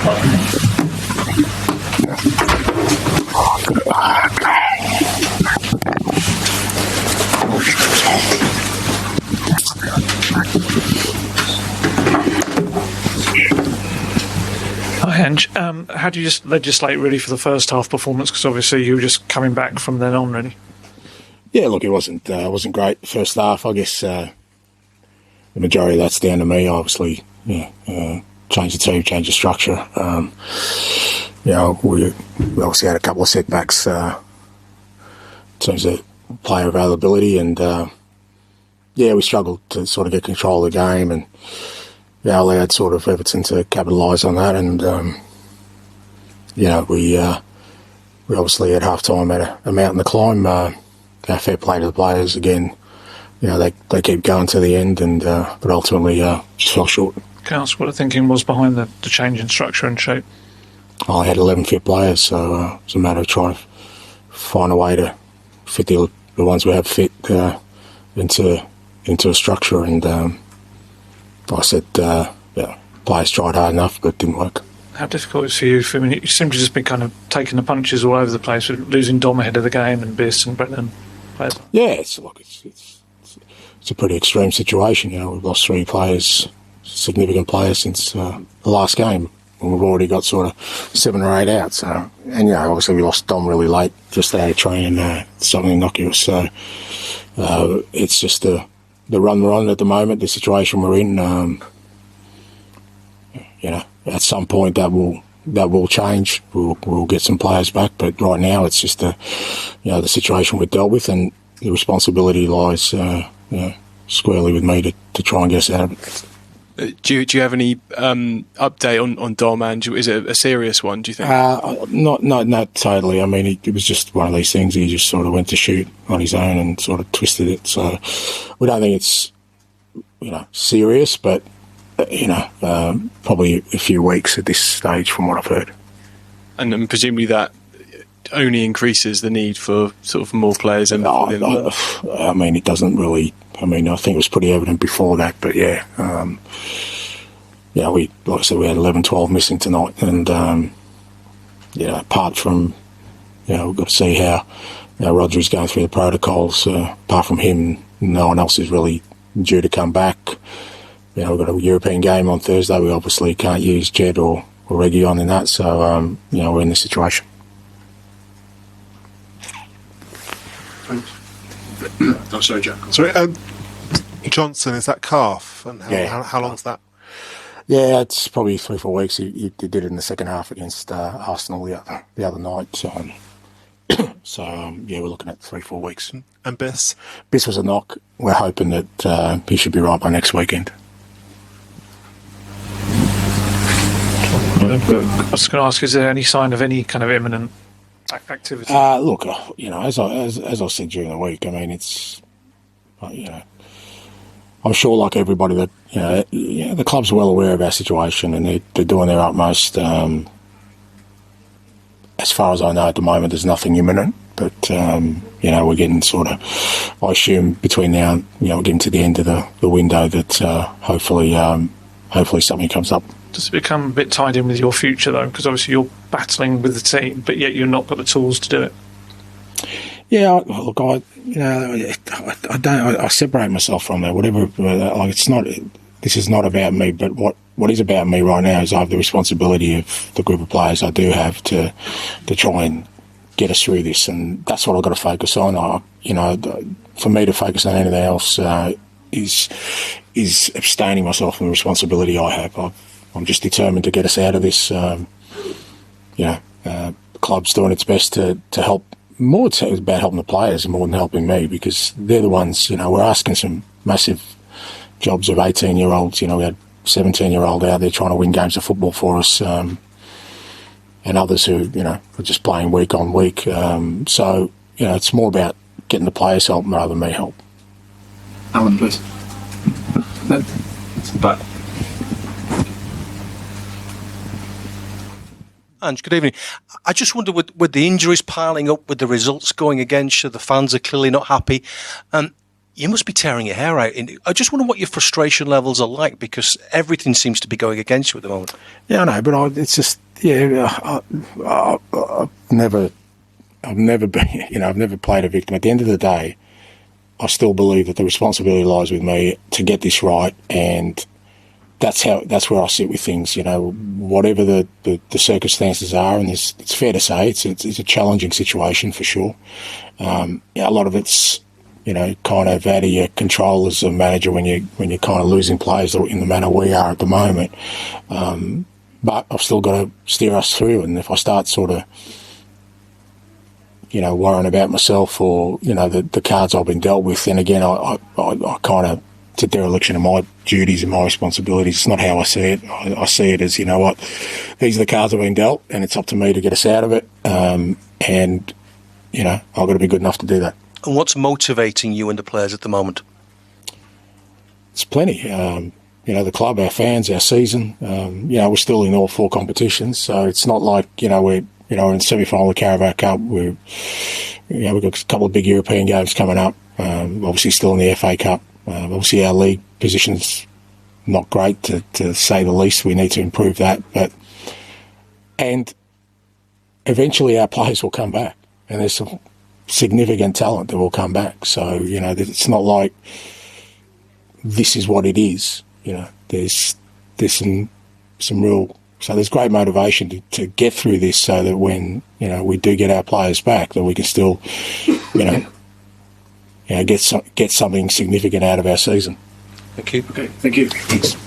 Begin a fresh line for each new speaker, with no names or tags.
Hi, Ange. How do you just legislate really for the first half performance? Because obviously you were just coming back from then on, really.
Yeah, look, it wasn't great the first half. I guess the majority of that's down to me. Obviously, change the team, change the structure. We obviously had a couple of setbacks in terms of player availability, and we struggled to sort of get control of the game, and allowed sort of Everton to capitalise on that, and we obviously at half time had a mountain to climb. Fair play to the players again. They keep going to the end, and but ultimately just fell short.
Can I ask what the thinking was behind the change in structure and shape?
I had 11 fit players, so it's a matter of trying to find a way to fit the ones we have fit into a structure, and I said, players tried hard enough, but it didn't work.
How difficult is it for you? I mean, you seem to just be kind of taking the punches all over the place, with losing Dom ahead of the game and Biss and Brennan.
Yeah, it's a pretty extreme situation. We've lost 3 players, significant players, since the last game, and we've already got sort of 7 or 8 out. So, and obviously we lost Dom really late, just out of training, something innocuous. So it's just the run we're on at the moment, the situation we're in. At some point that will change. We'll get some players back, but right now it's just the situation we've dealt with, and the responsibility lies squarely with me to try and get us out of it.
Do you have any update on Dom, Ange? Is it a serious one, do you think?
Not totally. I mean, it was just one of these things. He just sort of went to shoot on his own and sort of twisted it. So we don't think it's serious, but probably a few weeks at this stage from what I've heard.
And presumably that only increases the need for sort of more players. And
I mean, it doesn't really. I mean, I think it was pretty evident before that, but we, like I said, we had 11, 12 missing tonight, and apart from, we've got to see how Rodri's going through the protocols. Apart from him, no one else is really due to come back. We've got a European game on Thursday. We obviously can't use Jed or Reguilon in that, so we're in this situation.
Oh, sorry, Jack. Sorry, Johnson, is that calf? And how long is that?
Yeah, it's probably 3-4 weeks. He did it in the second half against Arsenal the other night. So we're looking at 3-4 weeks.
And Biss?
Biss was a knock. We're hoping that he should be right by next weekend.
I was going to ask, is there any sign of any kind of imminent activity?
Look, as I said during the week, I mean, it's, I'm sure like everybody that, the club's well aware of our situation, and they're doing their utmost. As far as I know at the moment, there's nothing imminent, but, we're getting sort of, I assume between now and, we're getting to the end of the window that hopefully something comes up.
Does it become a bit tied in with your future, though? Because obviously you're battling with the team, but yet you've not got the tools to do it.
Yeah, look, I separate myself from that. Whatever, like it's not. This is not about me, but what is about me right now is I have the responsibility of the group of players I do have to try and get us through this, and that's what I've got to focus on. For me to focus on anything else is abstaining myself from the responsibility I have. I'm just determined to get us out of this. The club's doing its best to help. More it's about helping the players more than helping me, because they're the ones, we're asking some massive jobs of 18-year-olds. We had 17-year-old out there trying to win games of football for us, and others who, are just playing week on week. So, it's more about getting the players help rather than me help.
Alan, please. But
Ange, good evening. I just wonder, with the injuries piling up, with the results going against you, the fans are clearly not happy. You must be tearing your hair out. I just wonder what your frustration levels are like, because everything seems to be going against you at the moment.
Yeah, I know, but it's just, I've never been, I've never played a victim. At the end of the day, I still believe that the responsibility lies with me to get this right, and that's where I sit with things. Whatever the circumstances are, and it's fair to say it's a challenging situation for sure. A lot of it's kind of out of your control as a manager when you're kind of losing players in the manner we are at the moment. But I've still got to steer us through, and if I start sort of worrying about myself or, the cards I've been dealt with, then again, I kind of, it's a dereliction of my duties and my responsibilities. It's not how I see it. I see it as, these are the cards I've been dealt, and it's up to me to get us out of it. And, I've got to be good enough to do that.
And what's motivating you and the players at the moment?
It's plenty. The club, our fans, our season. We're still in all 4 competitions, so it's not like, we're in semi-final of the Carabao Cup. We've got a couple of big European games coming up. Obviously still in the FA Cup. Obviously our league position's not great, to say the least. We need to improve that. And eventually our players will come back, and there's some significant talent that will come back. So, it's not like this is what it is. There's some real... So there's great motivation to get through this, so that when, we do get our players back, that we can still, get something significant out of our season.
Thank you.
Okay, thank you.
Thanks.